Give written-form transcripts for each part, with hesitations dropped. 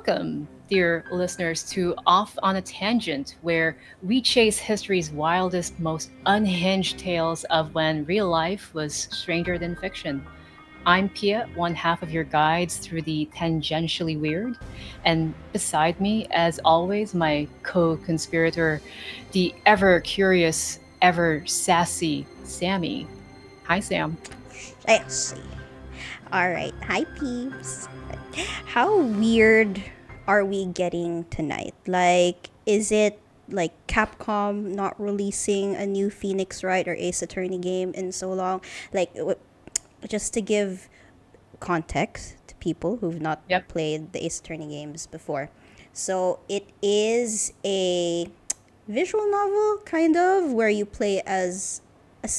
welcome, dear listeners, to Off on a Tangent, where we chase history's wildest, most unhinged tales of when real life was stranger than fiction. I'm Pia, one half of your guides through the tangentially weird. And beside me, as always, my co conspirator, the ever curious, ever sassy Sammy. Hi, Sam. Sexy. Alright, hi peeps. How weird are we getting tonight? Like, is it like Capcom not releasing a new Phoenix Wright or Ace Attorney game in so long? Like, just to give context to people who've not Yep. played the Ace Attorney games before. So, it is a visual novel, kind of, where you play as a,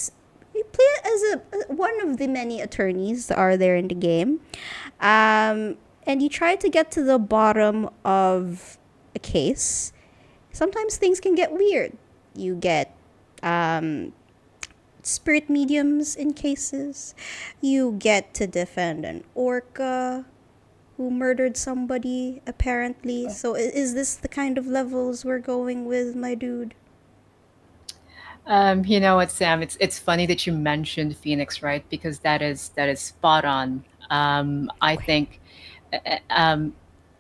you play as one of the many attorneys that are there in the game, and you try to get to the bottom of a case. Sometimes things can get weird. You get um, spirit mediums in cases. You get to defend an orca who murdered somebody, apparently. So, is this the kind of levels we're going with, my dude? You know what, Sam? It's funny that you mentioned Phoenix, right? Because that is spot on. I Okay. think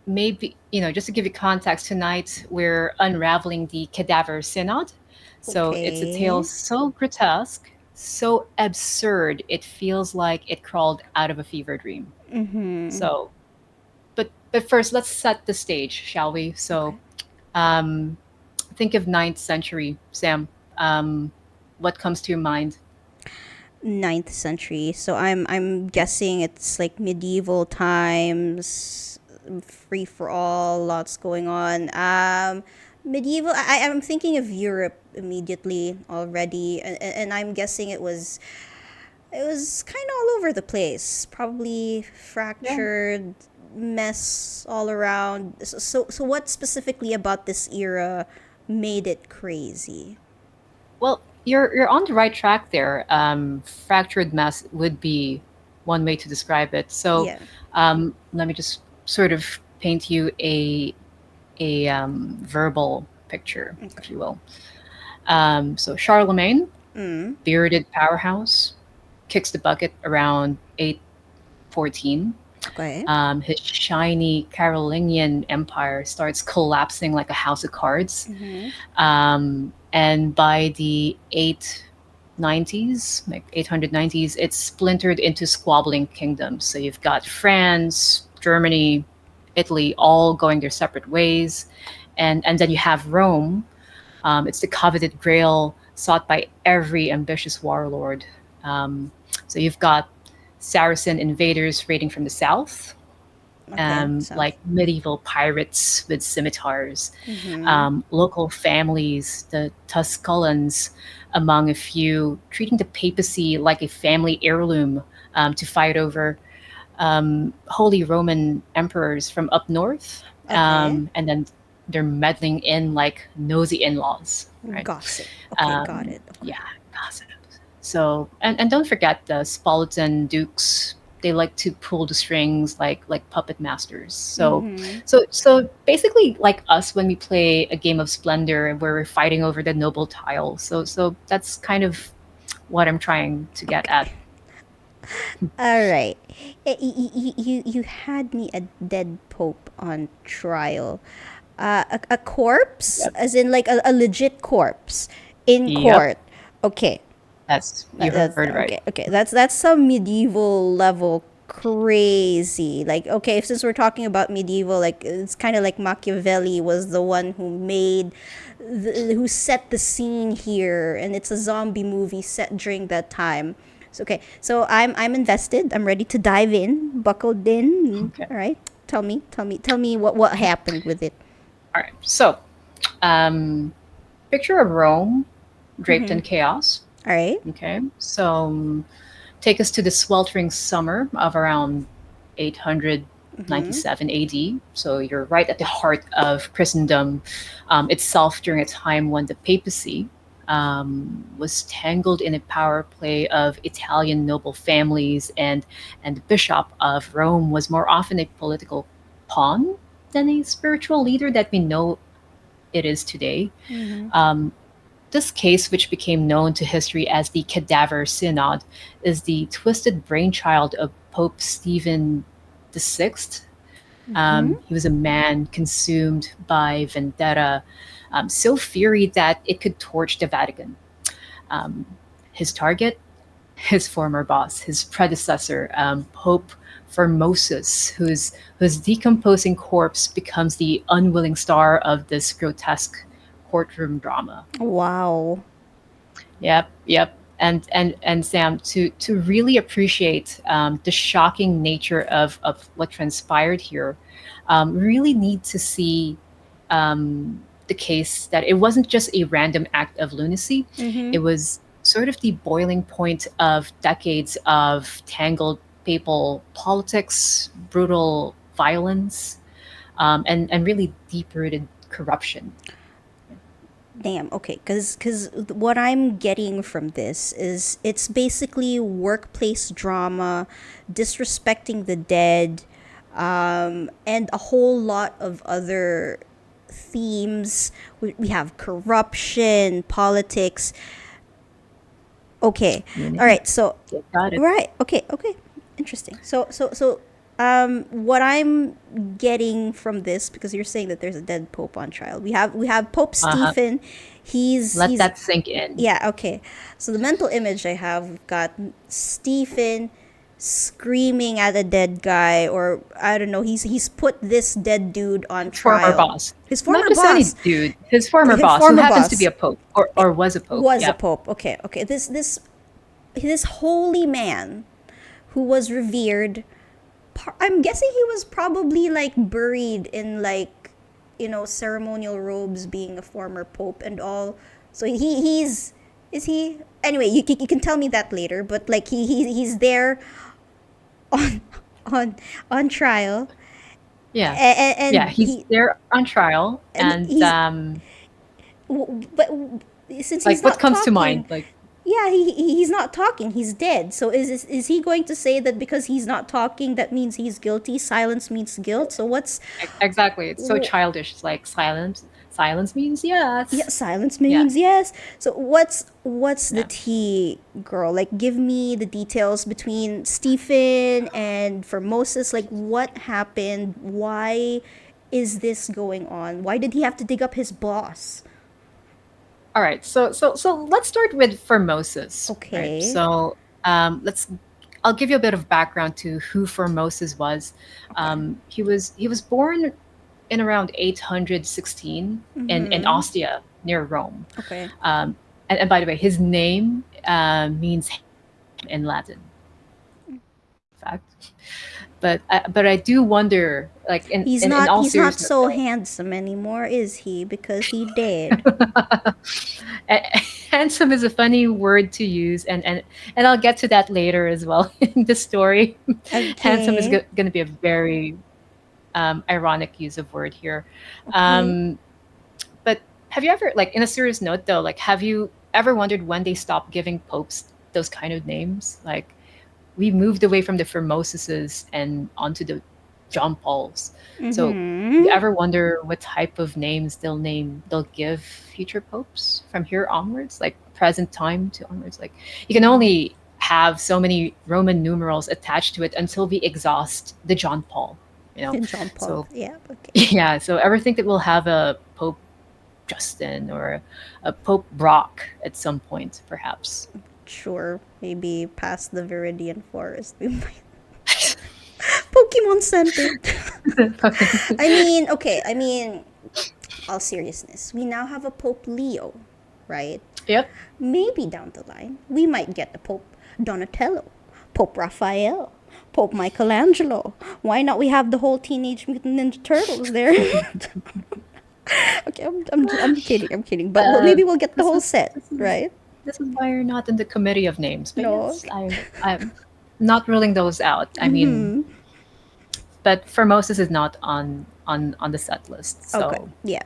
maybe just to give you context, tonight we're unraveling the Cadaver Synod. So it's a tale Okay. so grotesque, so absurd, it feels like it crawled out of a fever dream. Mm-hmm. So, but first, let's set the stage, shall we? So, Okay. um, think of ninth century, Sam. Um, what comes to your mind? Ninth century. So I'm guessing it's like medieval times, free for all, lots going on. Medieval. I'm thinking of Europe immediately already, and I'm guessing it was kind of all over the place. Probably Yeah. fractured, mess all around. So what specifically about this era made it crazy? Well, you're on the right track there. Fractured mess would be one way to describe it. So, Yeah. let me just sort of paint you a verbal picture, Okay. if you will. So Charlemagne, Mm. bearded powerhouse, kicks the bucket around 814. Okay. His shiny Carolingian empire starts collapsing like a house of cards. Mm-hmm. And by the 890s, like 890s, it's splintered into squabbling kingdoms. So you've got France, Germany, Italy, all going their separate ways. And then you have Rome. It's the coveted grail sought by every ambitious warlord. Um, so you've got Saracen invaders raiding from the south, Okay. like South. medieval pirates with scimitars, Mm-hmm. local families, the Tusculans, among a few, treating the papacy like a family heirloom to fight over, Holy Roman emperors from up north, Okay. and then they're meddling in like nosy in-laws, right? Gossip. Okay, got it. Okay. Yeah, gossip. So, and don't forget the Spolitan dukes. They like to pull the strings like puppet masters. So, Mm-hmm. so basically, like us when we play a game of Splendor where we're fighting over the noble tile. So that's kind of what I'm trying to get at. Okay. All right. You had me a dead pope on trial. A corpse, Yep. as in like a legit corpse in Yep. court. Okay. That's you heard That's right. okay. Okay, that's some medieval level crazy. Like, okay, since we're talking about medieval, like it's kind of like Machiavelli was the one who set the scene here, and it's a zombie movie set during that time. So okay, so I'm invested. I'm ready to dive in, buckled in. Okay. All right, tell me what happened with it. All right. So, um, picture of Rome draped Mm-hmm. in chaos. All right. Okay. So, take us to the sweltering summer of around Mm-hmm. 897 AD. So you're right at the heart of Christendom itself during a time when the papacy was tangled in a power play of Italian noble families, and the bishop of Rome was more often a political pawn than a spiritual leader that we know it is today. Mm-hmm. Um, this case, which became known to history as the Cadaver Synod, is the twisted brainchild of Pope Stephen VI. Mm-hmm. He was a man consumed by vendetta, so fury that it could torch the Vatican. Um, his target, his former boss, his predecessor, Pope Formosus, whose decomposing corpse becomes the unwilling star of this grotesque courtroom drama. Wow. Yep, yep. And Sam, to really appreciate the shocking nature of what transpired here, really need to see the case that it wasn't just a random act of lunacy. Mm-hmm. It was sort of the boiling point of decades of tangled papal politics, brutal violence, and really deep rooted corruption. Damn. Okay. Because what I'm getting from this is it's basically workplace drama, disrespecting the dead, and a whole lot of other themes. We have corruption, politics. Okay. You All name right. So, it. Got it. right. Okay. Okay. Interesting. What I'm getting from this, because you're saying that there's a dead pope on trial. We have Pope Uh huh. Stephen. Let He's that sink in. yeah, okay. So the mental image I have, we've got Stephen screaming at a dead guy, or I don't know, he's put this dead dude on His former trial. boss. His Not former just any boss. dude, his former His boss, who former happens to be boss a pope, or was a pope. was a Yep. pope. Okay, okay. This holy man who was revered. I'm guessing he was probably like buried in like, ceremonial robes, being a former pope and all. So he's is he anyway? You can tell me that later. But like he's there on on on trial, Yeah. Yeah. and He's there on trial. And he's but since like, he's what not comes to talking, mind? Like, yeah, he's not talking. He's dead. So is he going to say that because he's not talking, that means he's guilty? Silence means guilt. So what's exactly. It's so childish. It's like silence. Silence means yeah? yes. Silence Yeah. means yes. So what's the Yeah. tea, girl? Like, give me the details between Stephen and Formosus. Like, what happened? Why is this going on? Why did he have to dig up his boss? All right. So let's start with Formosus. Right. Okay. Let's. I'll give you a bit of background to who Formosus was. Okay. He was born in around 816 in Mm-hmm. Ostia near Rome. Okay. And by the way, his name means in Latin. Fact, but I do wonder, like, in all He's not seriousness, so though, handsome anymore, is he? Because he dead. handsome is a funny word to use, and I'll get to that later as well in the story. Handsome is Okay. going to be a very ironic use of word here. Okay. Um, but have you ever, like, in a serious note though, like, have you ever wondered when they stopped giving popes those kind of names? Like, we moved away from the Formosuses and onto the John Pauls. So you Mm-hmm. ever wonder what type of names they'll give future popes from here onwards, like present time to onwards? Like, you can only have so many Roman numerals attached to it until we exhaust the John Paul, you know. And John Paul. So Yeah. Okay. yeah, so ever think that we'll have a Pope Justin or a Pope Brock at some point, perhaps? Sure. Maybe past the Viridian Forest. We might. Pokemon Center. I mean, okay. I mean, all seriousness. We now have a Pope Leo, right? Yep. Maybe down the line, we might get a Pope Donatello, Pope Raphael, Pope Michelangelo. Why not? We have the whole Teenage Mutant Ninja Turtles there. Okay, I'm kidding. I'm kidding. But Uh, maybe we'll get the this whole is set, this is right? this is why you're not in the committee of names. But No. yes, I'm not ruling those out. I mean, Mm-hmm. but Formosus is not on the set list. Okay. So Yeah.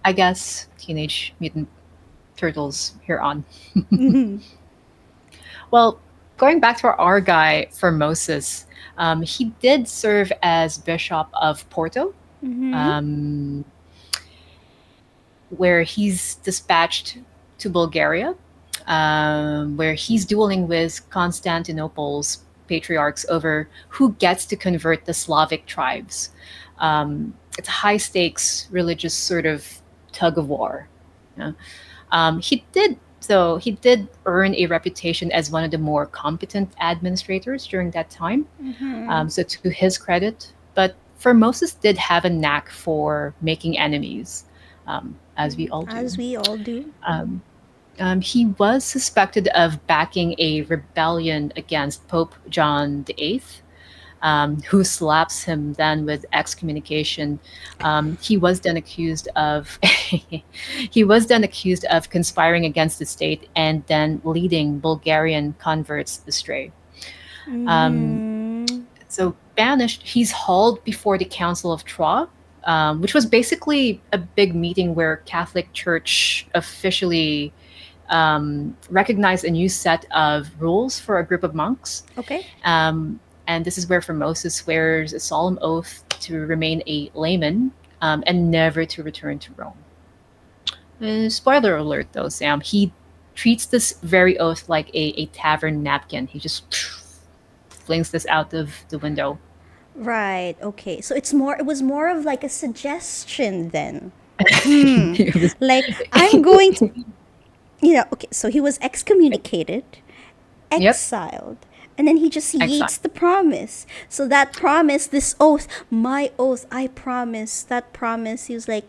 I guess Teenage Mutant Turtles here on. Mm-hmm. Well, going back to our guy Formosus, he did serve as Bishop of Porto. Mm-hmm. um, where he's dispatched to Bulgaria, where he's dueling with Constantinople's patriarchs over who gets to convert the Slavic tribes. It's a high stakes religious sort of tug of war. You know? He did earn a reputation as one of the more competent administrators during that time. Mm-hmm. So to his credit, but Formosus did have a knack for making enemies, as we all do. As we all do. Um, he was suspected of backing a rebellion against Pope John VIII, who slaps him then with excommunication. He was then accused of he was then accused of conspiring against the state and then leading Bulgarian converts astray. Um, Mm-hmm. so banished, he's hauled before the Council of Troyes, which was basically a big meeting where Catholic Church officially recognized a new set of rules for a group of monks. Okay. Um, and this is where Formosus swears a solemn oath to remain a layman and never to return to Rome. Spoiler alert, though, Sam. He treats this very oath like a tavern napkin. He just flings this out of the window. Right. Okay. So it was more of like a suggestion then. Hmm. It was- Like I'm going to, okay, so he was excommunicated, yep, exiled, and then he just exile. yeets the promise. So that promise, this oath, my oath, I promise, that promise, he was like,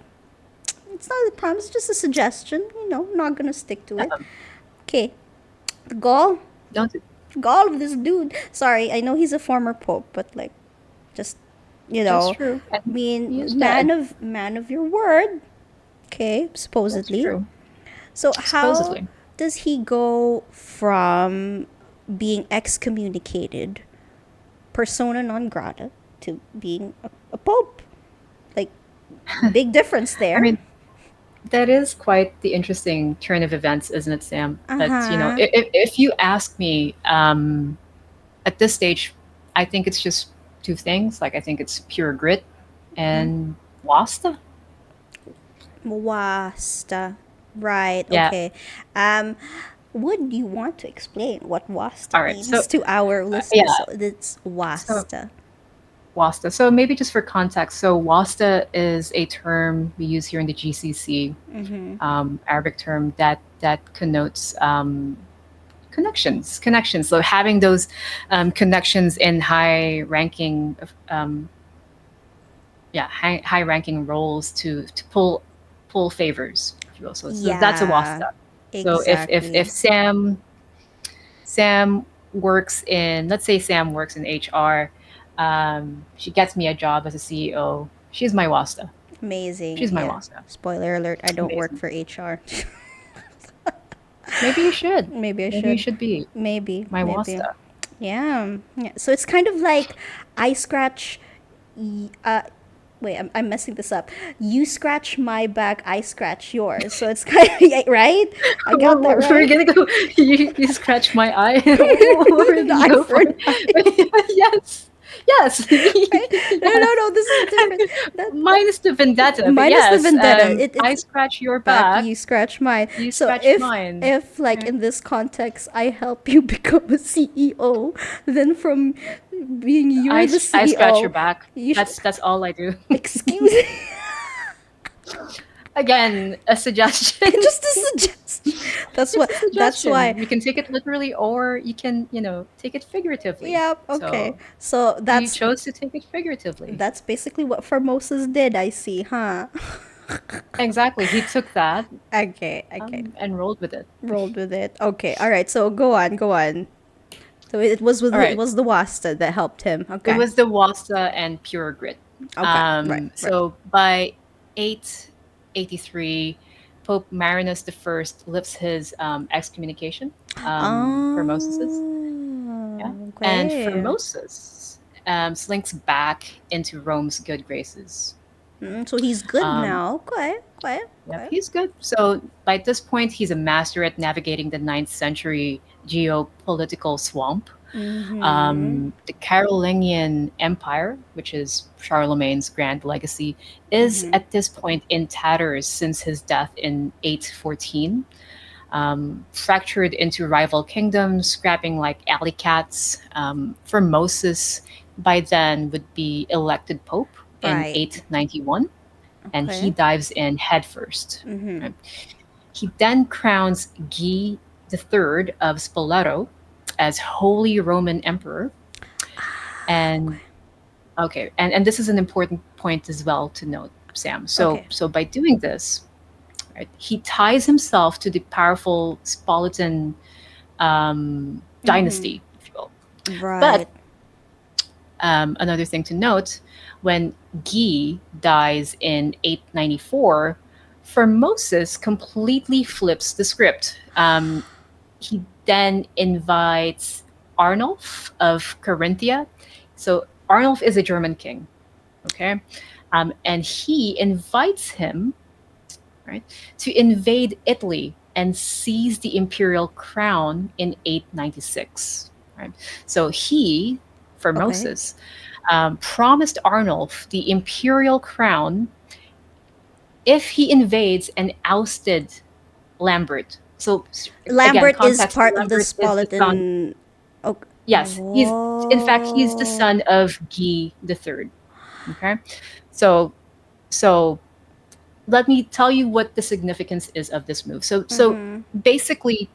it's not a promise, it's just a suggestion, not gonna stick to it. Um, Okay. The don't gall of this dude. Sorry, I know he's a former pope, but like, just, you That's know, true. I And he is mean, dead. man of your word. Okay, That's supposedly. true. So how Supposedly. does he go from being excommunicated, persona non grata, to being a pope? Like, big difference I there. mean, that is quite the interesting turn of events, isn't it, Sam? Uh But huh. if you ask me, at this stage, I think it's just two things. Like I think it's pure grit and wasta. Wasta. Right. Yeah. Okay. Um, would you want to explain what wasta All right. means to our listeners? Yeah. So it's So wasta. wasta. So maybe just for context, so wasta is a term we use here in the GCC, Mm-hmm. Arabic term that connotes connections. So having those connections in high ranking roles to pull favors, if you will. So that's a Yeah. wasta. So if Exactly. Sam works in, let's say Sam works in HR, she gets me a job as a CEO. She's my wasta. Amazing. She's my Yeah. wasta. Spoiler alert, I don't work Amazing. for HR. Maybe you should. Maybe I Maybe you should. should be Maybe. my Maybe. wasta. Yeah. Yeah. So it's kind of like I scratch. Uh, wait, I'm messing this up. You scratch my back, I scratch yours. So it's kind of yeah, right. I got that We're right. gonna go. You scratch my eye. Where The did you eye go for for an it? eye. Yes, yes, Right? No, no, yes. no. This is different. That Minus the vendetta, but minus the yes. vendetta. I It's scratch your back. back. You scratch mine. You So scratch mine. if like Okay. in this context, I help you become a CEO, then from being you're the I scratch your CEO, back. you should That's all I do. excuse me. Again, a suggestion. Just a suggestion. It's a That's why. suggestion. You can take it literally, or you can, take it figuratively. Yeah, okay. So So you chose to take it figuratively. that's basically what Formosus did, I see, huh? Exactly. He took that Okay, okay. and rolled with it. Rolled with it. Okay, all right. So go on, go on. So All it right. was the Wasta that helped him. It Okay. was the Wasta and pure grit. Okay. Right. Right. So by 883, Pope Marinus I lifts his excommunication for Moses's. Yeah. Oh, And okay. Formosus slinks back into Rome's good graces. So he's good Um, now. Okay. Okay. Yep, Okay. he's good. So by this point, he's a master at navigating the ninth century geopolitical swamp. Mm-hmm. The Carolingian Empire, which is Charlemagne's grand legacy, is Mm-hmm. at this point in tatters since his death in 814, fractured into rival kingdoms, scrapping like alley cats. Formosus by then would be elected pope in Right. 891, and he Okay. dives in headfirst. Mm-hmm. Right? He then crowns Guy III of Spoleto as Holy Roman Emperor. And okay, and this is an important point as well to note, Sam. So Okay. so by doing this, right, he ties himself to the powerful Spolitan Mm-hmm. dynasty, if you will. But Right. another thing to note, when Guy dies in 894, Formosus completely flips the script. He then invites Arnulf of Carinthia. So Arnulf is a German king, okay? And he invites him, right, to invade Italy and seize the imperial crown in 896. Right? So he, Okay. Formosus, promised Arnulf the imperial crown if he invades and ousted Lambert. So again, Lambert is context: part of the Lambert is the son. Spolitan. Oh. Yes, he's in fact he's the Whoa. son of Guy the Third. Okay, so so let me tell you what the significance is of this move. So Mm-hmm. basically,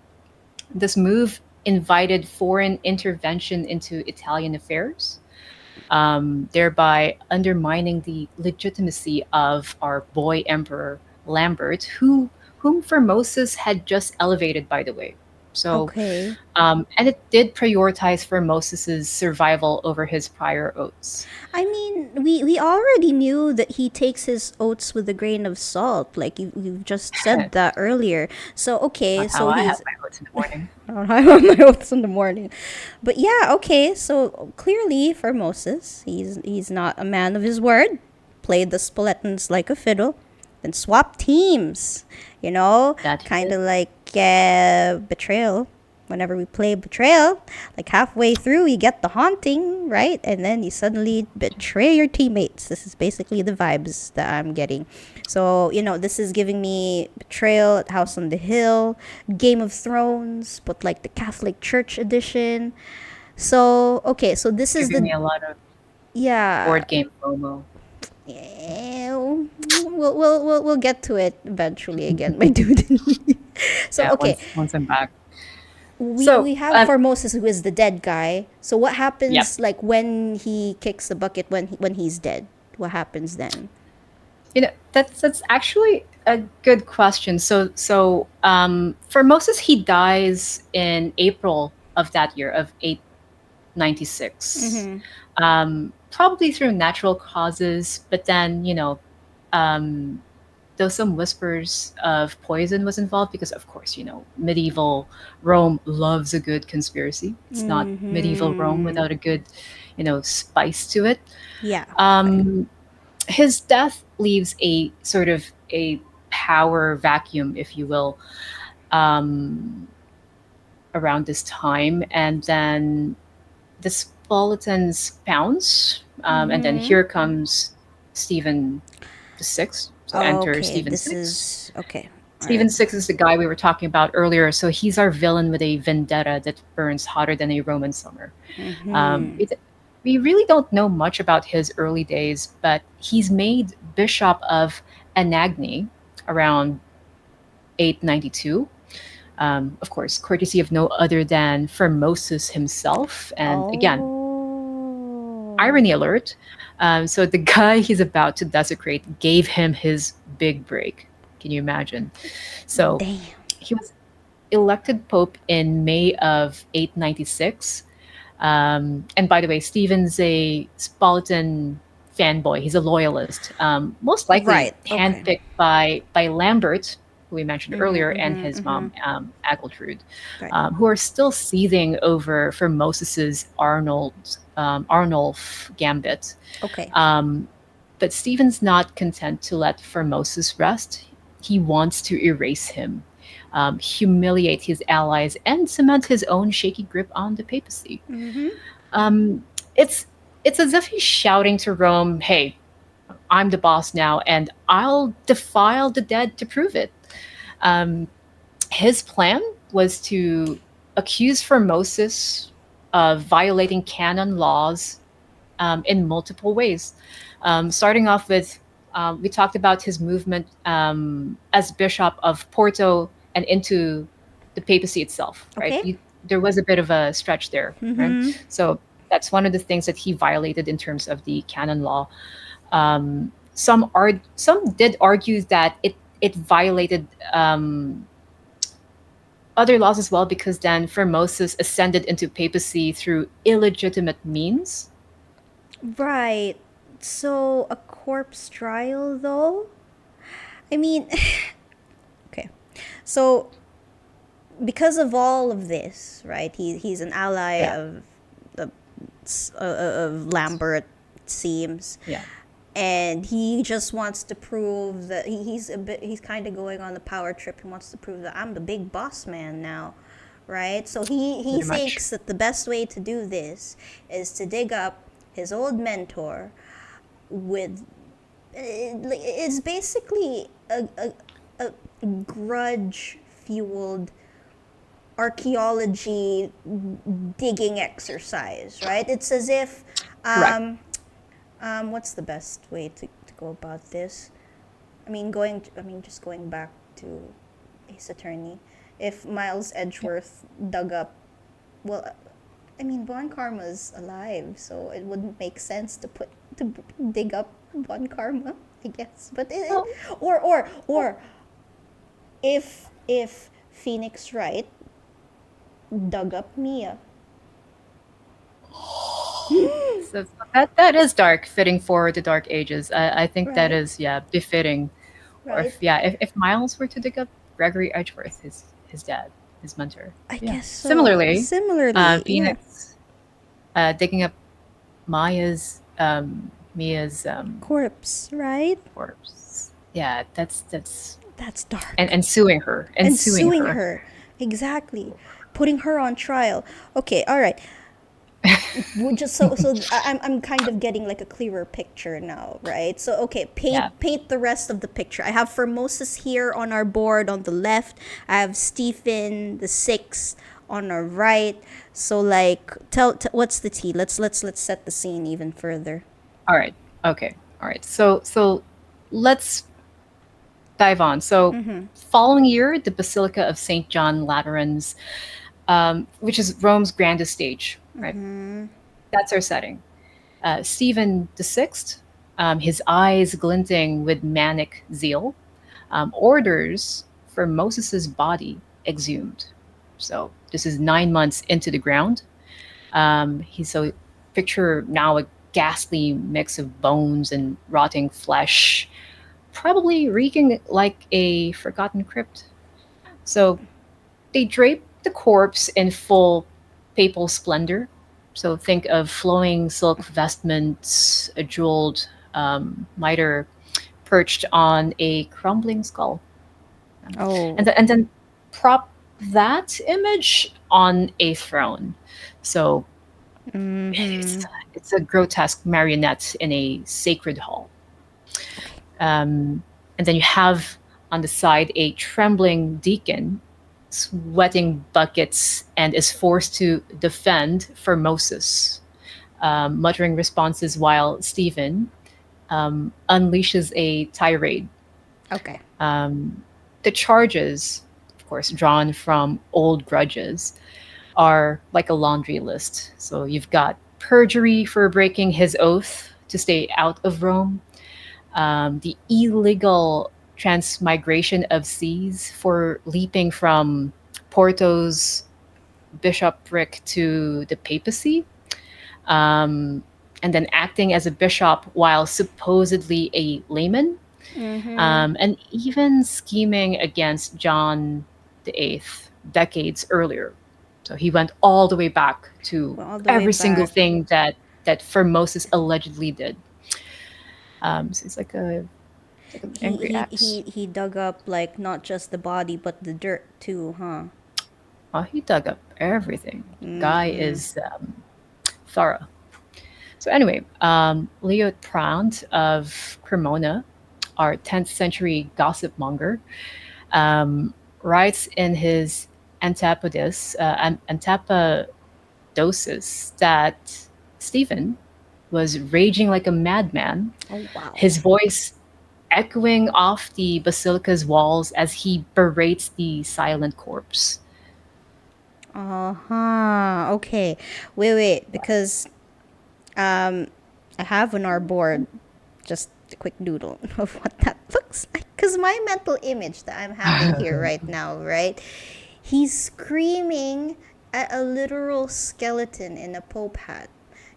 this move invited foreign intervention into Italian affairs, thereby undermining the legitimacy of our boy emperor Lambert, whom Formosus had just elevated, by the way. So, Okay. and it did prioritize Formosus's survival over his prior oaths. I mean, we already knew that he takes his oats with a grain of salt. Like you've just said that earlier. So okay, Not so how I have he's my oats in the morning. I have my oats in the morning. But yeah, okay. So clearly, for Moses, he's not a man of his word. Played the Spoletans like a fiddle, then swap teams. You know, That he kind did. of like betrayal. Whenever we play betrayal, like halfway through, you get the haunting, right? And then you suddenly betray your teammates. This is basically the vibes that I'm getting. So, this is giving me betrayal at House on the Hill, Game of Thrones, but like the Catholic Church edition. So, okay, so this is Giving the, me a lot of yeah, board game FOMO. yeah, we'll get to it eventually again, my dude. So, Yeah, okay, once I'm back. we So, we have Formosus who is the dead guy. So what yep. happens like when he kicks the bucket when he's dead? What happens then? That's actually a good question. For Moses, he dies in April of that year of 896, Mm-hmm. probably through natural causes. But then um, though some whispers of poison was involved, because of course medieval Rome loves a good conspiracy. It's not medieval Rome Mm-hmm. without a good spice to it. Yeah. Okay. Um, his death leaves a sort of a power vacuum, if you will, um, around this time, and then the Spartans pounce, and then Mm-hmm. here comes Stephen the Sixth. So enter Okay. Stephen This Six. is okay. All right. Stephen Six is the guy we were talking about earlier. So he's our villain with a vendetta that burns hotter than a Roman summer. Um, Mm-hmm. it, we really don't know much about his early days, but he's made Bishop of Anagni around 892. Of course, courtesy of no other than Formosus himself. And again, Oh. irony alert. So the guy he's about to desecrate gave him his big break. Can you imagine? So Damn. he was elected pope in May of 896. And by the way, Stephen's a Spolitan fanboy. He's a loyalist, most likely Right. Okay. handpicked by Lambert, who we mentioned Mm-hmm. earlier, and Mm-hmm. his Mm-hmm. mom, Agiltrude, Right. who are still seething over Formosus's Arnulf gambit. Okay. Um, but Stephen's not content to let Formosus rest. He wants to erase him. humiliate his allies, and cement his own shaky grip on the papacy. Mm-hmm. Um, it's it's as if he's shouting to Rome, "Hey, I'm the boss now, and I'll defile the dead to prove it." Um, his plan was to accuse Formosus of violating canon laws in multiple ways. Starting off with, we talked about his movement as Bishop of Porto and into the papacy itself, right? Okay. There was a bit of a stretch there, right? Mm-hmm. So that's one of the things that he violated in terms of the canon law. Some did argue that it violated other laws as well because then Formosus ascended into papacy through illegitimate means. Right. So a corpse trial, though. I mean, okay. So because of all of this, right? He's an ally Yeah, of, of Lambert, it seems, yeah, and he just wants to prove that he's kind of going on the power trip. He wants to prove that I'm the big boss man now, right? So he pretty much. thinks that the best way to do this is to dig up his old mentor with it's basically a grudge fueled archaeology digging exercise, right? It's as if Correct. what's the best way to go about this? Just going back to Ace Attorney. If Miles Yeah. Edgeworth dug up, well, Von Karma's alive, so it wouldn't make sense to dig up Von Karma, I guess. But Well, or if Phoenix Wright dug up Mia, so that is dark, fitting for the Dark Ages. I think that right, is, yeah, befitting. Or if right. yeah, if Miles were to dig up Gregory Edgeworth, his dad, his mentor. I Yeah. guess so. Similarly, Similarly, yeah. Phoenix digging up Mia's Corpse, right? corpse. Yeah, that's That's dark. and suing her and And suing suing her. her. Exactly. Putting her on trial. Okay, all right. We're just I'm kind of getting like a clearer picture now, right? So okay, Yeah. paint the rest of the picture. I have Formosus here on our board on the left. I have Stephen the sixth on our right. So like, what's the tea? Let's set the scene even further. All right. Okay. All right. So let's dive on. So Mm-hmm. following year, the Basilica of Saint John Lateran's, which is Rome's grandest stage, right? Mm-hmm. That's our setting. Stephen the Sixth, his eyes glinting with manic zeal, orders for Moses's body exhumed. So this is 9 months into the ground. He's so picture now a ghastly mix of bones and rotting flesh, probably reeking like a forgotten crypt. So they drape the corpse in full papal splendor. So think of flowing silk vestments, a jeweled mitre perched on a crumbling skull, Oh. and then prop that image on a throne. So it's Mm-hmm. it's a grotesque marionette in a sacred hall. Okay. And then you have on the side a trembling deacon sweating buckets and is forced to defend Formosus, muttering responses while Stephen unleashes a tirade. Okay. Um, the charges, of course, drawn from old grudges, are like a laundry list. So you've got perjury for breaking his oath to stay out of Rome, the illegal transmigration of seas for leaping from Porto's bishopric to the papacy, um, and then acting as a bishop while supposedly a layman, Mm-hmm. and even scheming against John the Eighth decades earlier. So he went all the way back to Well, all the way every single back. thing that Formosus allegedly did. So it's like a Like an He angry he ex. he he dug up like not just the body but the dirt too, huh? Oh, he dug up everything. Guy Mm-hmm. is thorough. So anyway, Leo Prant of Cremona, our 10th century gossip monger, um, writes in his Antapadosis that Stephen was raging like a madman, Oh wow. his voice echoing off the basilica's walls as he berates the silent corpse. Uh-huh. Okay. Wait, because I have on our board just a quick doodle of what that looks like. Because my mental image that I'm having here right now, right? He's screaming at a literal skeleton in a pope hat.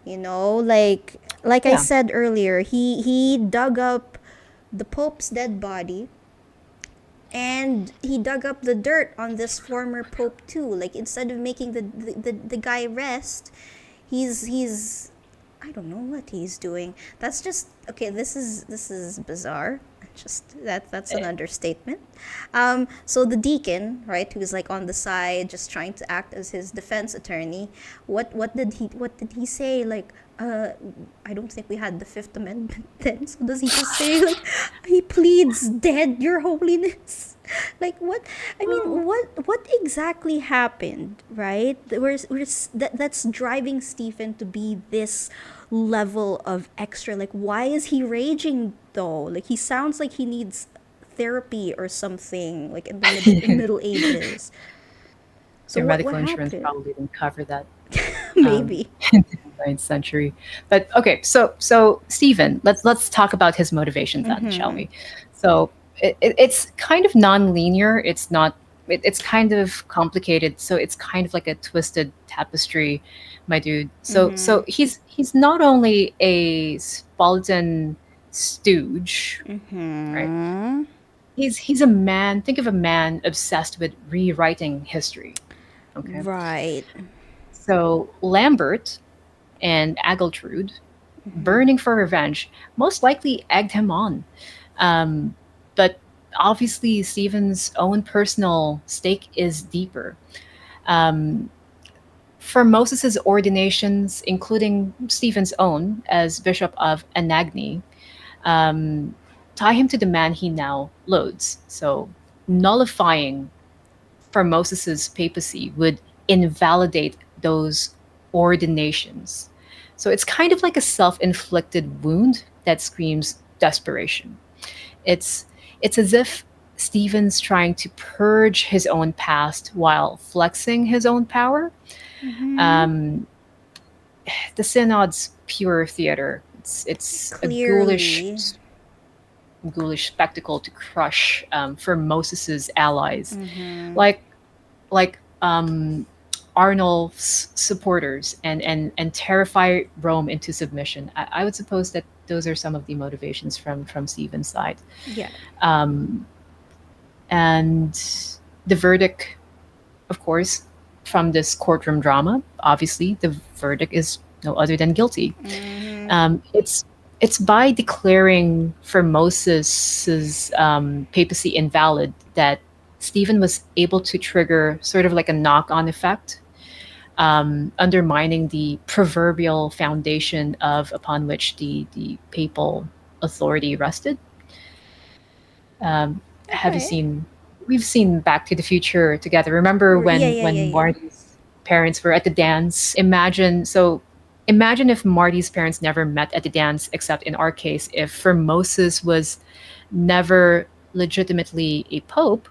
You know, like I Yeah, said earlier, he dug up the pope's dead body, and he dug up the dirt on this former pope too. Like instead of making the guy rest, he's I don't know what he's doing. That's just okay. This is bizarre. Just that's an eh, understatement. So the deacon, right, who's like on the side, just trying to act as his defense attorney. What did he say? Like, I don't think we had the Fifth Amendment then. So does he just say like, he pleads dead, Your Holiness? Like what? I mean, what exactly happened, right? That's driving Stephen to be this level of extra. Like, why is he raging though? Like, he sounds like he needs therapy or something, like in the Middle Ages. So their what medical insurance happened? probably didn't cover that um, Maybe. in the 9th century. But okay, so Stephen, let's talk about his motivations then, shall we? So it's kind of non-linear. It's not. It's kind of complicated. So it's kind of like a twisted tapestry, my dude. So he's not only a Spartan stooge, right? He's a man. Think of a man obsessed with rewriting history. Okay, Right. so Lambert and Ageltrude, burning for revenge, most likely egged him on. Um, but obviously, Stephen's own personal stake is deeper. Um, Formosus's ordinations, including Stephen's own as Bishop of Anagni, um, tie him to the man he now loads. So, nullifying Formosus's papacy would invalidate those ordinations. So it's kind of like a self-inflicted wound that screams desperation. It's it's as if Stephen's trying to purge his own past while flexing his own power. Um, the synod's pure theater. It's a Clearly. ghoulish spectacle to crush for Moses's allies, like Arnulf's supporters, and terrify Rome into submission. I would suppose that those are some of the motivations from Stephen's side. Yeah. Um, and the verdict, of course, from this courtroom drama, obviously the verdict is no other than guilty. It's by declaring Formosus's papacy invalid that Stephen was able to trigger sort of like a knock-on effect, undermining the proverbial foundation of upon which the papal authority rested. Have you Okay. seen? We've seen Back to the Future together. Remember Yeah, when yeah, yeah, yeah. Marty's parents were at the dance? Imagine if Marty's parents never met at the dance, except in our case, if Formosus was never legitimately a pope,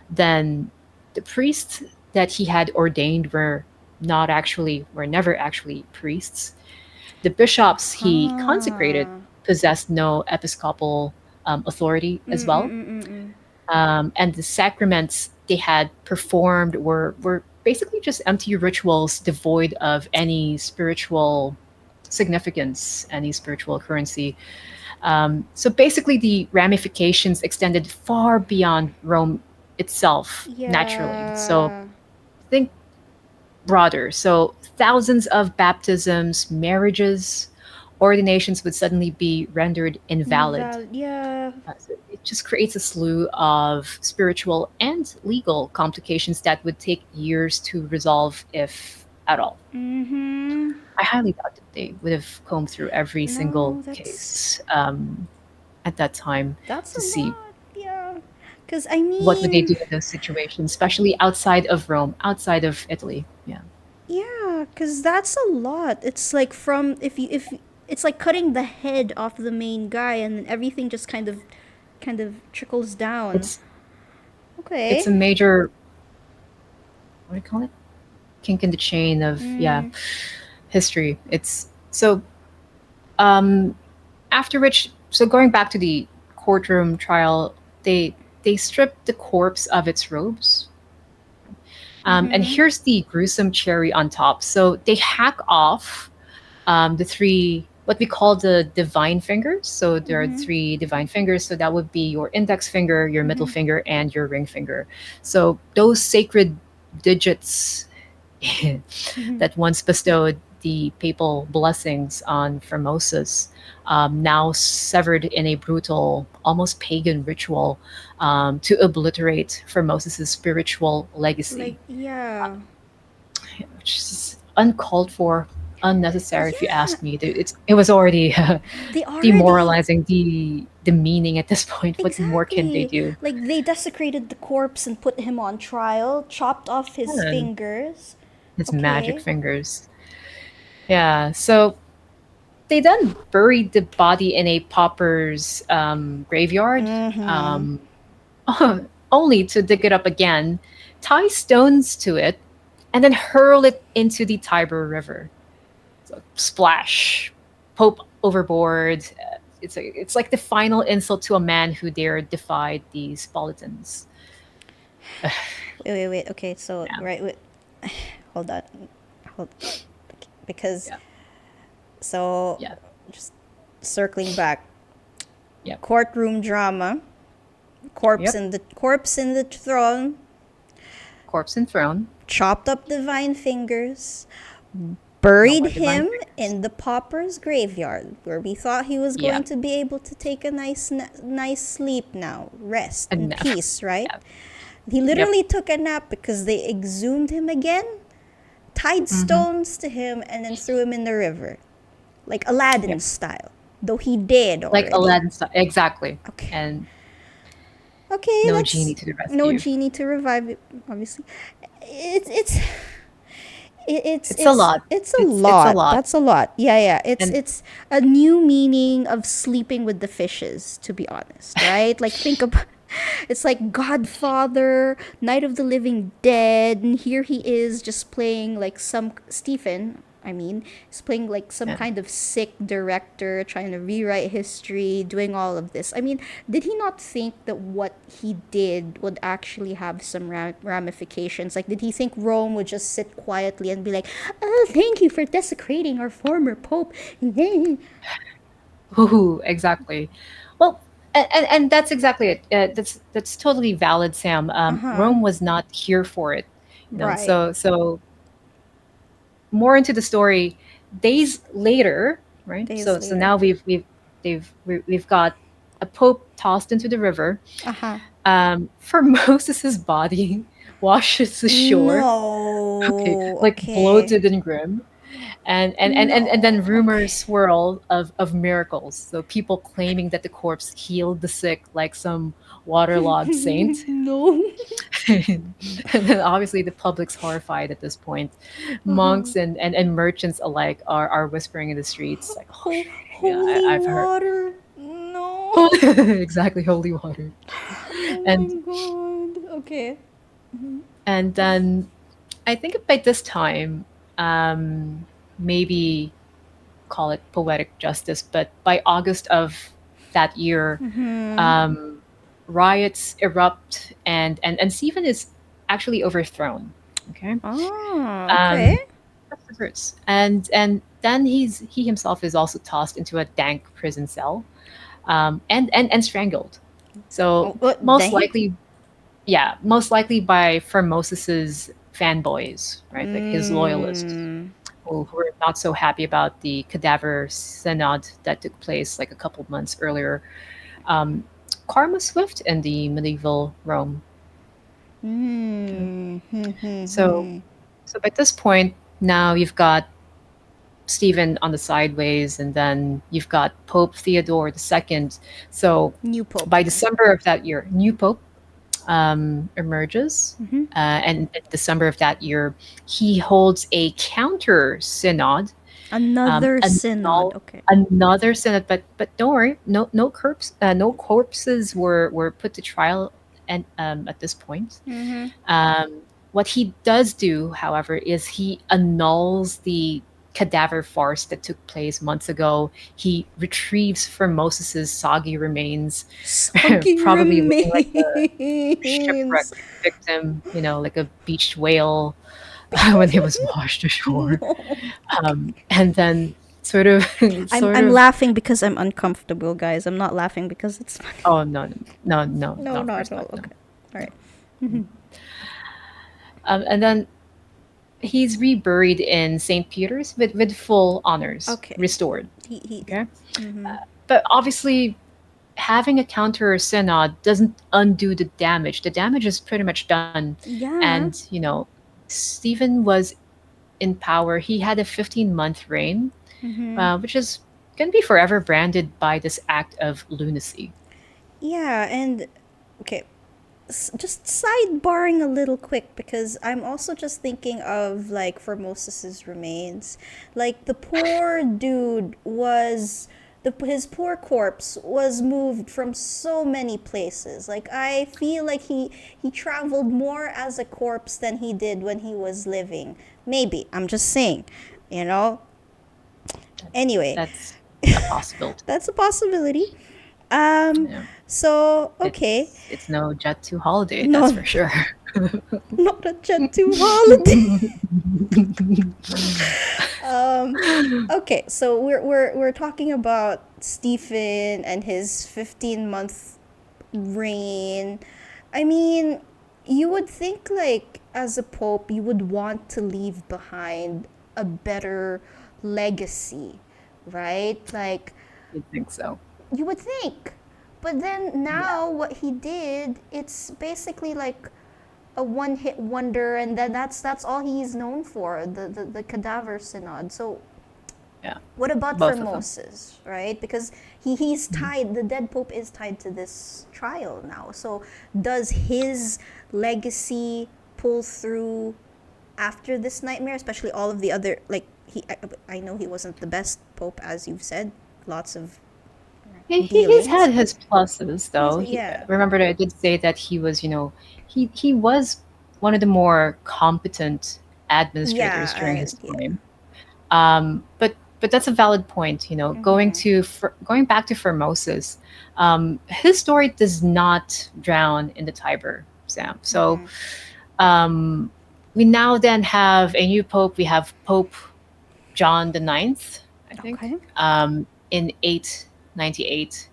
then the priests that he had ordained were never actually priests. The bishops he consecrated Huh. possessed no episcopal authority as well, and the sacraments they had performed were basically just empty rituals devoid of any spiritual significance, any spiritual currency. So basically, the ramifications extended far beyond Rome itself, naturally. So Yeah. think broader. So thousands of baptisms, marriages, ordinations would suddenly be rendered invalid. Yeah. So just creates a slew of spiritual and legal complications that would take years to resolve, if at all. Mm-hmm. I highly doubt that they would have combed through every single No, case at that time that's to a see lot. Yeah. Cause I what would they mean, do in those situations, especially outside of Rome, outside of Italy. Yeah, yeah, cause that's a lot. It's like from if it's like cutting the head off the main guy, and then everything just kind of trickles down. it's it's a Okay. major, what do you call it? Kink in the chain of, yeah, Mm. history. It's so um after which, so going back to the courtroom trial, they stripped the corpse of its robes. And Mm-hmm. here's the gruesome cherry on top. So they hack off the three, what we call the divine fingers. So there are Mm-hmm. three divine fingers. So that would be your index finger, your middle Mm-hmm. finger, and your ring finger. So those sacred digits Mm-hmm. that once bestowed the papal blessings on Formosus, now severed in a brutal, almost pagan ritual to obliterate Formosus's spiritual legacy, Like, yeah. which is uncalled for, unnecessary, if you Yeah. ask me. It was already They already demoralizing the meaning at this point. What more can they exactly do? like they desecrated the corpse and put him on trial, chopped off his And fingers. his magic Okay. fingers. Yeah. So they then buried the body in a pauper's graveyard, Mm-hmm. um, only to dig it up again, tie stones to it, and then hurl it into the Tiber River. So, splash, Pope overboard. It's like the final insult to a man who dared defy the Spartans. Wait. Okay, so Yeah, right. Wait, hold on. Hold because yeah, so yeah, just circling back. yep, Courtroom drama. yep. Corpse in the throne. Corpse and throne. Chopped up divine fingers. No Buried more divine him fingers. in the pauper's graveyard, where we thought he was Yeah, going to be able to take a nice sleep now, rest in and peace, right? yeah, He yep. literally took a nap because they exhumed him again, tied Mm-hmm. stones to him, and then threw him in the river, like Yep. Aladdin style. Though he did Like already. Aladdin style. Exactly. Okay. And Okay, no genie that's to the no rescue. genie to revive it. Obviously, it's It's a lot. it's a It's a lot. lot. That's a lot. Yeah, yeah. And It's a new meaning of sleeping with the fishes, to be honest, right? Like think about it's like Godfather, Night of the Living Dead, and here he is just playing like some Stephen. I mean, he's playing like some yeah. kind of sick director trying to rewrite history, doing all of this. I mean, did he not think that what he did would actually have some ramifications? Like, did he think Rome would just sit quietly and be like, "Oh, thank you for desecrating our former pope"? Ooh, exactly. Well, and that's exactly it. That's totally valid, Sam. Uh huh. Rome was not here for it, Right. So more into the story. Days later, right? Days So later. now we've got a pope tossed into the river. Uh huh. For Moses's body washes ashore. Okay, No. like Okay. bloated and grim. And then No. rumors Okay. swirl of miracles. So people claiming that the corpse healed the sick like some waterlogged saint. No. And then obviously the public's horrified at this point. Uh-huh. Monks and merchants alike are whispering in the streets like, oh, yeah, Holy I've heard. water. No. Exactly, holy water. Oh my And god. Okay. and then I think by this time, um, maybe call it poetic justice, but by August of that year, Mm-hmm. um, riots erupt and Stephen is actually overthrown. Okay, Ah, okay. um, that's the first, and then he himself is also tossed into a dank prison cell, and strangled. So Oh, what? most Dang. likely, yeah, most likely by Formosus's fanboys, right, like his loyalists Mm. who were not so happy about the Cadaver Synod that took place like a couple of months earlier. Um, karma swift in the medieval Rome. Okay. Mm. So, so by this point, now you've got Stephen on the sideways, and then you've got Pope Theodore II. So New Pope. by Okay. December of that year, new Pope emerges. And in December of that year, he holds a counter synod, Another synod. annul Okay. another synod. But don't worry, no corpses were put to trial, and at this point. Mm-hmm. What he does do, however, is he annuls the cadaver farce that took place months ago. He retrieves Formosus's soggy remains, Soggy probably looking like a remains. shipwrecked victim, like a beached whale when he was washed ashore. No. And then sort of, sort I'm of, laughing because I'm uncomfortable, guys. I'm not laughing because it's funny. oh no, no, no, No, no, of not course at all. not, no. Okay. All right. And then he's reburied in St. Peter's with full honors Okay. restored. He. Okay. Mm-hmm. But obviously, having a counter synod doesn't undo the damage. The damage is pretty much done. Yeah. And, Stephen was in power. He had a 15-month reign, Mm-hmm. which is going to be forever branded by this act of lunacy. Yeah, and okay, just sidebarring a little quick because I'm also just thinking of like Formosus's remains. Like the poor dude was his poor corpse was moved from so many places. Like I feel like he traveled more as a corpse than he did when he was living. Maybe, I'm just saying, you know. Anyway, That's a possibility. that's a possibility. Um Yeah. so okay. It's no Jet 2 holiday, that's No, for sure. not a Jet 2 holiday. Um, okay, so we're talking about Stephen and his 15-month reign. I mean, you would think like as a pope, you would want to leave behind a better legacy, right? Like I think so. you would think. But then Yeah. now what he did, it's basically like a one-hit wonder, and then that's all he's known for, the Cadaver Synod. So Yeah. what about Both of them. Formosus, right? Because he's Mhm. tied, the dead pope is tied to this trial now. So does his legacy pull through after this nightmare, especially all of the other, like I know he wasn't the best pope, as you've said, lots of He's dealings. had his pluses, though. Yeah. Remember that I did say that he was, he was one of the more competent administrators during his Yeah. time. But that's a valid point. Mm-hmm. Going back to Formosus, his story does not drown in the Tiber, Sam. So Mm-hmm. um, we now then have a new pope. We have Pope John the Ninth, I think, Okay. in 898.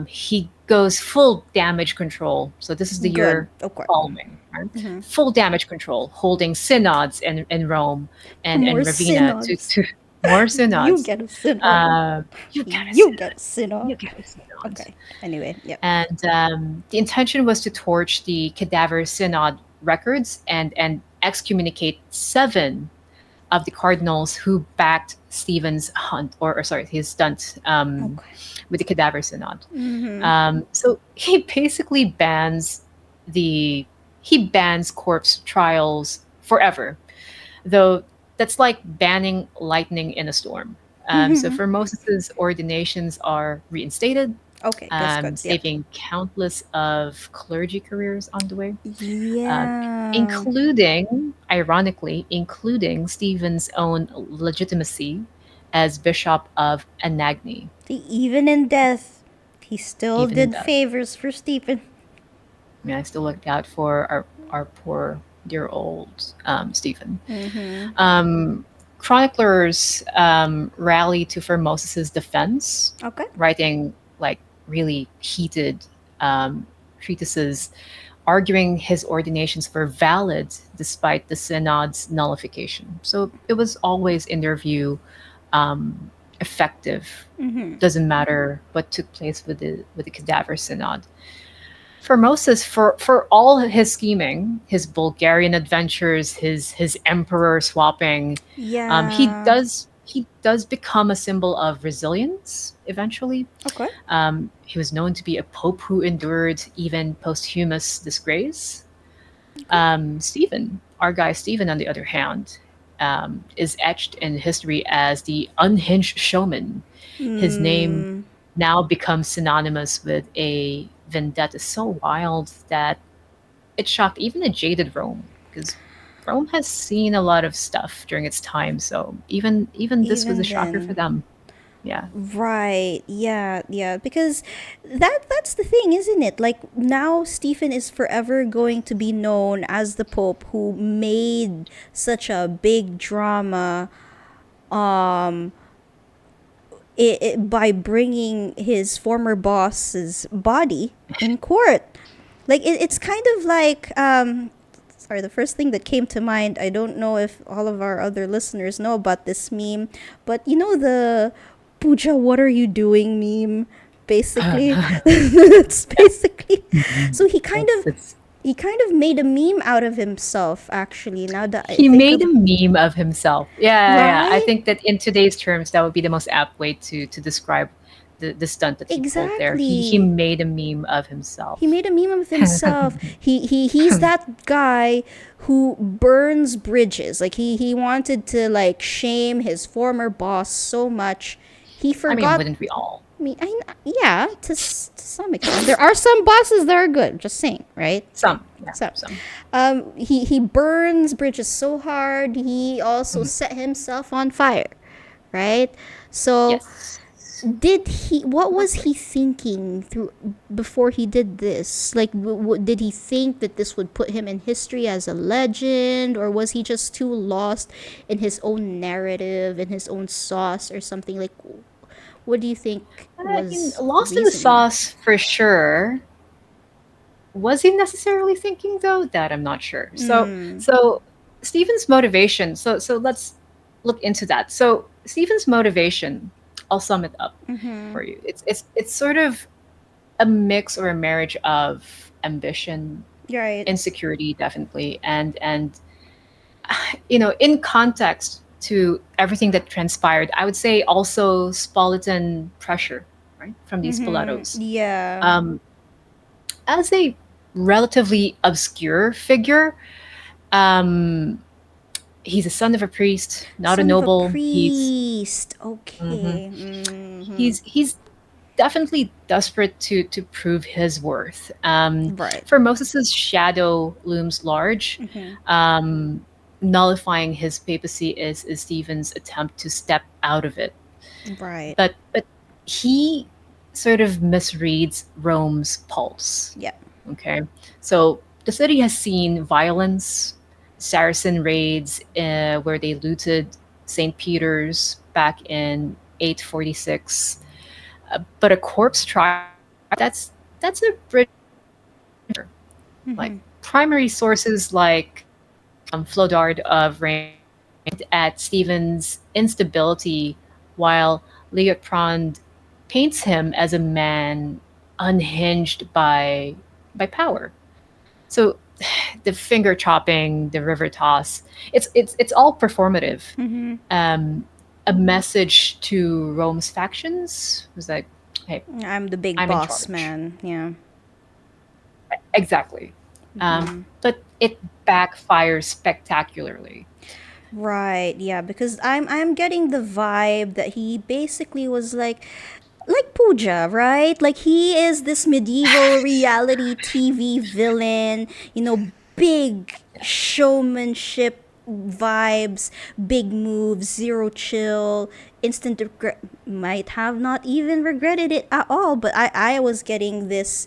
He goes full damage control. So this is the Good. year Okay. following, right? Mm-hmm. Full damage control, holding synods in Rome and More Ravenna synods. to more You synods. get a synod. You get a You get synod. a synod. You get a synod. Okay. Anyway, yep. And the intention was to torch the Cadaver Synod records and excommunicate 7 of the cardinals who backed Stephen's hunt, or sorry, his stunt Okay. with the Cadaver Synod. Mm-hmm. So he basically the bans corpse trials forever, though that's like banning lightning in a storm. So Formosis's ordinations are reinstated, Okay, that's good. Yep. saving countless of clergy careers on the way, uh, Yeah. including Stephen's own legitimacy as Bishop of Anagni, Even in death, he still even in did death. favors for Stephen. I mean, I still look out for our poor dear old Stephen. Mm-hmm. Chroniclers rally to Formosus's defense, Okay. writing like really heated treatises arguing his ordinations were valid despite the synod's nullification. So it was always, in their view, um, effective. Doesn't matter what took place with the Cadaver Synod. Formosus, for all his scheming, his Bulgarian adventures, his emperor swapping, Yeah. he does become a symbol of resilience eventually. Okay. He was known to be a pope who endured even posthumous disgrace. Okay. Stephen, our guy Stephen, on the other hand, is etched in history as the unhinged showman. His name Mm, now becomes synonymous with a vendetta so wild that it shocked even a jaded Rome, because Rome has seen a lot of stuff during its time. So even this was a even shocker for then. them. Yeah. Right. Yeah, yeah, because that's the thing, isn't it? Like now Stephen is forever going to be known as the pope who made such a big drama um by bringing his former boss's body in court. Like it's kind of like sorry, the first thing that came to mind, I don't know if all of our other listeners know about this meme, but you know the Puja, what are you doing meme? Basically, it's basically. So It's he kind of made a meme out of himself. Actually, now that I He think made of a meme of himself. Yeah, yeah, yeah. I right, think that in today's terms, that would be the most apt way to describe the stunt that he pulled there. He exactly. made a meme of He himself. made a meme of himself. He's that guy who burns bridges. Like he wanted to like shame his former boss so much. He I mean, forgot wouldn't we all? me. Yeah, to some extent. There are some bosses that are good, just saying, right? Some, yeah, So, some. he burns bridges so hard. He also Mhm. set himself on fire, right? So Yes, did he, what was exactly. he thinking through before he did this? Like did he think that this would put him in history as a legend, or was he just too lost in his own narrative, in his own sauce or something? Like what do you think I mean, was the lost in the reasoning? sauce for sure. Was he necessarily thinking though? That I'm not sure. Mm. So Stephen's motivation. So let's look into that. So Stephen's motivation, I'll sum it up Mm-hmm. for you. It's sort of a mix or a marriage of ambition, Right. insecurity, definitely, and in context to everything that transpired, I would say also Spolitan pressure, right, from these Mm-hmm. Spoletos. Yeah. Um, as a relatively obscure figure, um, he's a son of a priest, not a Son of a noble. priest. Mhm. Okay. Mm-hmm. He's definitely desperate to prove his worth. Right. For Moses's shadow looms large. Mm-hmm. Um, Nullifying his papacy is Stephen's attempt to step out of it, Right. but he sort of misreads Rome's pulse. Yeah. Okay, so the city has seen violence, Saracen raids where they looted St. Peter's back in 846, but a corpse trial, that's a bridge. Like Mm-hmm. primary sources like Flodard of Rain at Stephen's instability, while Liutprand paints him as a man unhinged by power. So the finger chopping, the river toss, it's all performative. Mm-hmm. Um, a message to Rome's factions was like, "Hey, I'm the big I'm in boss charge." man. Yeah. Exactly. Mm-hmm. But it backfires spectacularly. Right. Yeah. Because I'm getting the vibe that he basically was like Pooja, right? Like he is this medieval reality TV villain, big showmanship vibes, big moves, zero chill, instant regret. Might have not even regretted it at all, but I was getting this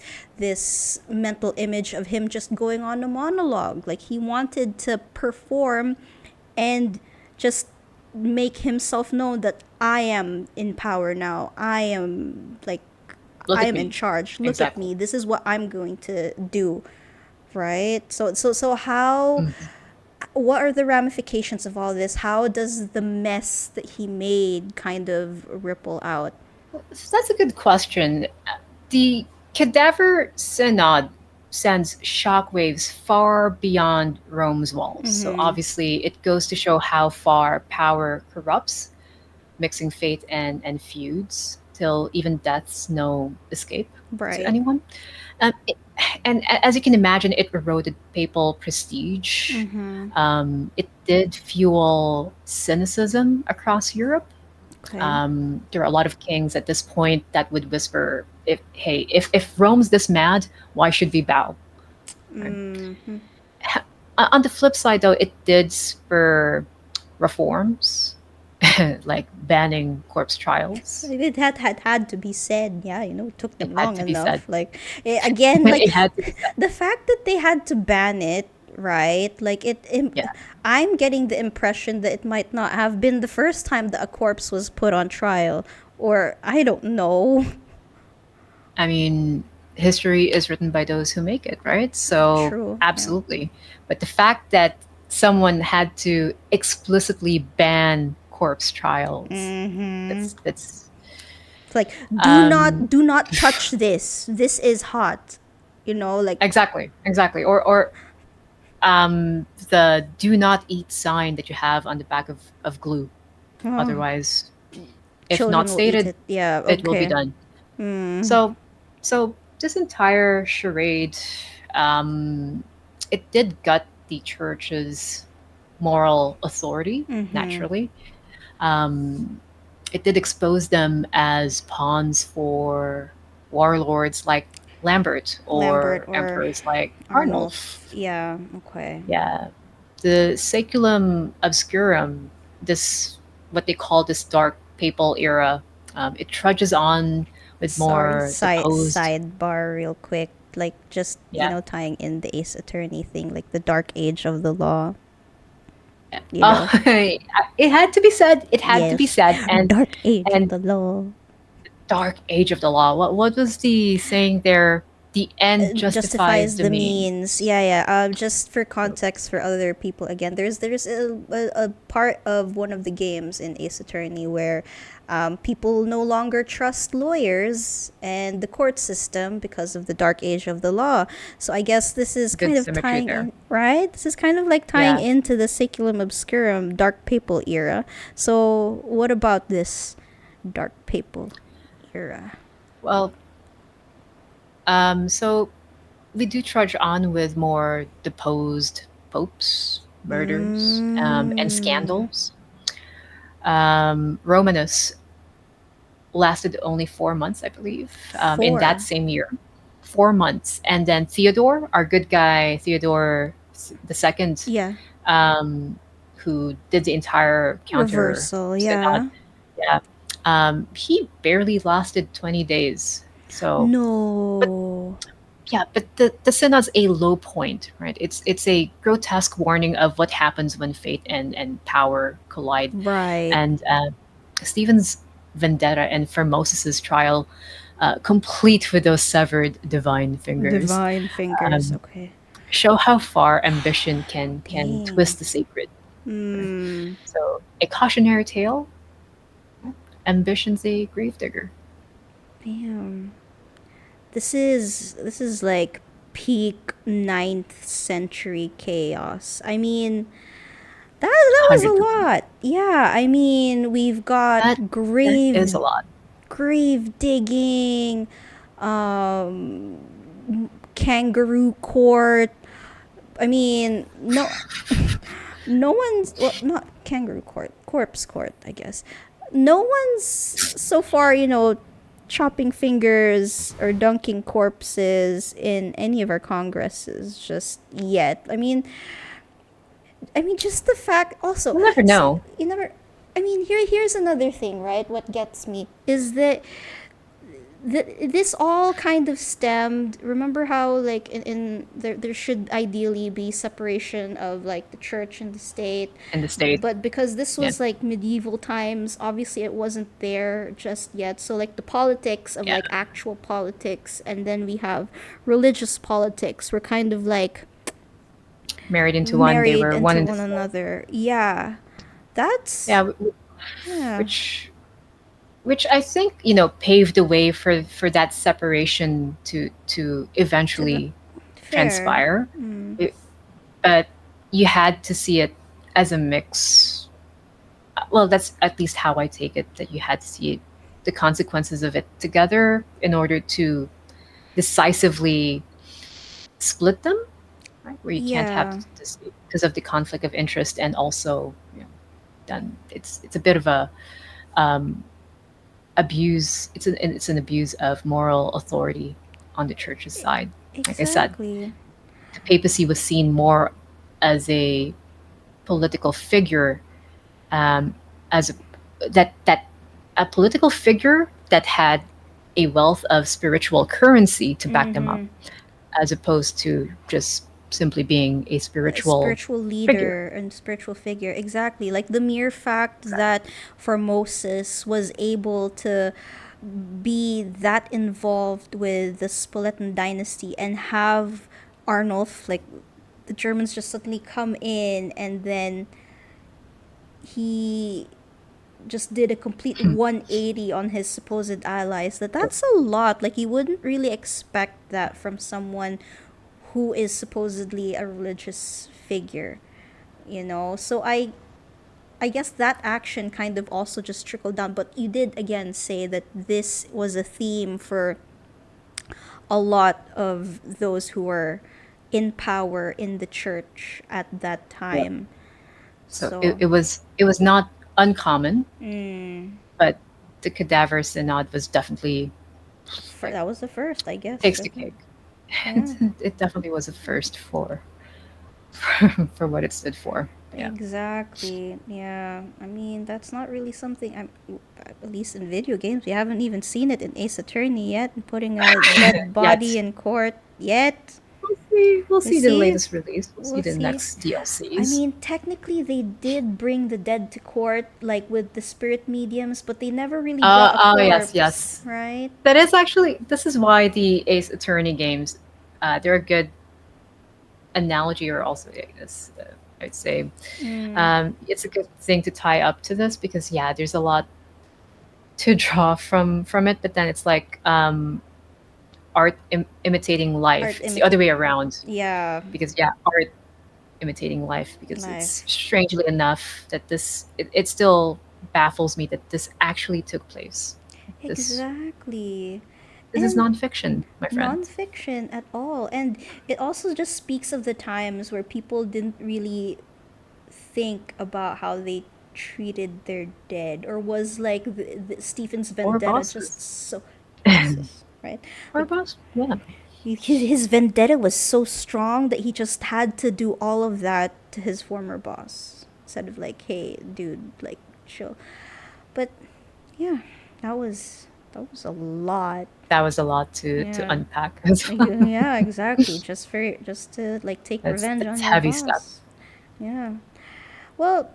mental image of him just going on a monologue. Like he wanted to perform and just make himself known that I am in power now. I am like Look I at am in me. charge. Look at Exactly. me. This is what I'm going to do. Right? So how Mhm. what are the ramifications of all this? How does the mess that he made kind of ripple out? So that's a good question. The Cadaver Synod sends shockwaves far beyond Rome's walls. So Mm-hmm. obviously, it goes to show how far power corrupts, mixing faith and feuds till even death's no escape to Right. anyone. It, and as you can imagine, it eroded papal prestige. Mm-hmm. It did fuel cynicism across Europe. Okay. There are a lot of kings at this point that would whisper, "If hey, if Rome's this mad, why should we bow?" Right? Mm-hmm. On the flip side, though, it did spur reforms, like banning corpse trials. It had to be said. Yeah, it took It them had long to be said. enough. Like again, like It had to be said. the fact that they had to ban it, right? Like Yeah. I'm getting the impression that it might not have been the first time that a corpse was put on trial, or I don't know. I mean, history is written by those who make it, right? So, True. Yeah. absolutely. But the fact that someone had to explicitly ban corpse trials, Mm-hmm. that's It's like um do not touch this. This is hot. Like exactly. The do not eat sign that you have on the back of glue. oh, Otherwise, if not children will eat stated, it. Yeah. it will be Okay. done. Mm. So, so this entire charade, um, it did gut the church's moral authority. Mm-hmm. Naturally, um, it did expose them as pawns for warlords like Lambert Lambert or or emperors like Arnulf. Arnulf. Yeah. Okay. Yeah, the Saeculum Obscurum, this what they call this dark papal era, it trudges on with Sorry, more deposed. sidebar real quick. Like just Yeah. tying in the Ace Attorney thing, like the Dark Age of the Law. You Oh, know. it had to be said. It had to be Yes, said. Dark Age of And the Law. dark age of the law. What was the saying there? The end justifies Justifies the the means. means. Yeah, yeah. Just for context for other people, again, there's a part of one of the games in Ace Attorney where people no longer trust lawyers and the court system because of the dark age of the law. So I guess this is kind Good of symmetry tying there. in, right? This is kind of like tying Yeah. into the Saeculum Obscurum dark papal era. So what about this dark papal era? Well, so we do trudge on with more deposed popes, murders, and Mm, scandals. Romanus lasted only 4 months, I believe, in that four. same year. 4 months. And then Theodore, our good guy, Theodore the second, Yeah. um, who did the entire counter Reversal, synod, yeah. yeah, he barely lasted 20 days. So, but No. yeah, but the synod's a low point, right? It's a grotesque warning of what happens when faith and power collide. Right. And Stephen's vendetta and Formosus's trial, complete with those severed divine fingers, Divine fingers, um, okay. show how far ambition can Dang. twist the sacred. Right? Hmm. So a cautionary tale, ambition's a gravedigger. Damn. This is like peak ninth century chaos. I mean, that was a 100%. lot. Yeah, I mean, we've That got that is a lot. grave digging, um kangaroo court. I mean, no one's, well, not kangaroo court, corpse court, I guess. No one's so far, chopping fingers or dunking corpses in any of our congresses just yet. I mean, just the fact also, You'll never know. you never. I mean, here's another thing, right? What gets me is that this all kind of stemmed. Remember how, like, in there should ideally be separation of like the church and the state, In the state. but because this Yeah, was like medieval times, obviously it wasn't there just yet. So like the politics of yeah, like actual politics, and then we have religious politics. Were kind of like married into one. They married were one into and the one same. another. Yeah, that's Yeah, yeah, which I think paved the way for that separation to to the eventually fair. transpire. Mm, It- but you had to see it as a mix. Well, that's at least how I take it. That you had to see the consequences of it together in order to decisively split them, right? Where you can't have yeah, this because of the conflict of interest, and also, then it's a bit of a um, abuse. It's an abuse of moral authority on the church's e- side. Like I said, exactly. the papacy was seen more as a political figure, um, as that a political figure that had a wealth of spiritual currency to back them up, Mm-hmm. as opposed to just simply being a A spiritual spiritual figure. leader and spiritual figure, exactly. Like the mere fact that Formosus was able to be that involved with the Spoletan dynasty and have Arnulf, like the Germans just suddenly come in and then he just did a complete 180 on his supposed allies. That's a lot. Like you wouldn't really expect that from someone who is supposedly a religious figure, So I guess that action kind of also just trickled down, but you did again say that this was a theme for a lot of those who were in power in the church at that Yep. time. So So, it was not uncommon, mm, but the Cadaver Synod was definitely like that was the first, I guess. takes the cake. Yeah, It definitely was a first for what it stood for. Yeah. exactly. Yeah, I mean that's not really something at least in video games. We haven't even seen it in Ace Attorney yet, putting a dead body Yet in court yet. we'll see. We'll We see the see. latest release. We'll see We'll the see. next I DLCs. mean, technically, they did bring the dead to court, like with the spirit mediums, but they never really brought a Oh yes, corpse, yes. right? That is actually, this is why the Ace Attorney games, they're a good analogy, or also, I guess, I'd say, Mm, it's a good thing to tie up to this, because yeah, there's a lot to draw from it, but then it's like, art imitating art life. It's the other way imitating. around, Yeah, because yeah, art imitating life, because it's life. strangely enough that it still baffles me that this actually took place. This Exactly. this is And nonfiction, my friend. nonfiction at all. And it also just speaks of the times where people didn't really think about how they treated their dead, or was like Stephen's Or vendetta just bosses. so bosses, right? Or Like boss, yeah. his vendetta was so strong that he just had to do all of that to his former boss instead of like, hey dude, like chill. But yeah, that was a lot. That was a lot to Yeah. unpack as well. Yeah, exactly, just to like take revenge It's on your heavy stuff. boss. Yeah. Well,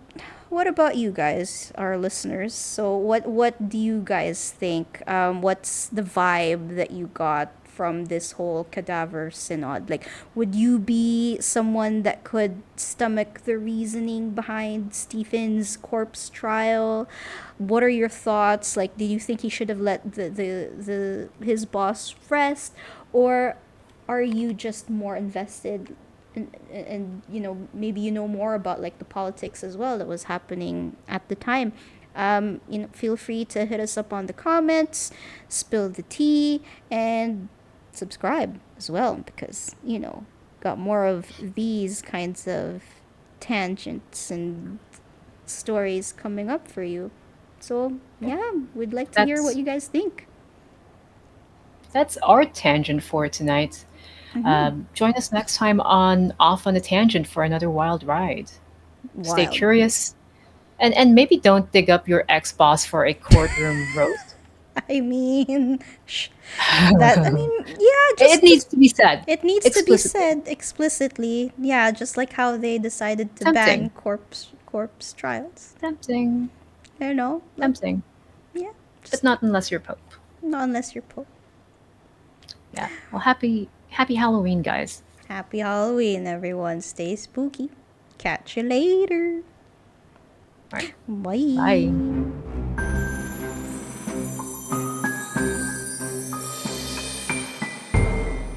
what about you guys, our listeners? So, what do you guys think? What's the vibe that you got from this whole Cadaver Synod? Like, would you be someone that could stomach the reasoning behind Stephen's corpse trial? What are your thoughts? Like, do you think he should have let the his boss rest, or are you just more invested and maybe more about like the politics as well that was happening at the time? Feel free to hit us up on the comments, spill the tea, and subscribe as well, because got more of these kinds of tangents and stories coming up for you. So yeah, we'd like to hear what That's you guys think. that's our tangent for tonight. Mm-hmm. Join us next time on Off on a Tangent for another wild ride. Stay Wild. curious, and maybe don't dig up your ex boss for a courtroom roast. I mean, that I mean, yeah, It just needs to be said it needs to be explicitly. said explicitly. Yeah, just like how they decided to ban Tempting, corpse trials. tempting, Like tempting, yeah, but just not unless you're Pope. not unless you're Pope. Yeah. Well, happy Halloween, guys. Happy Halloween, everyone. Stay spooky. Catch you later. All right. Bye. Bye.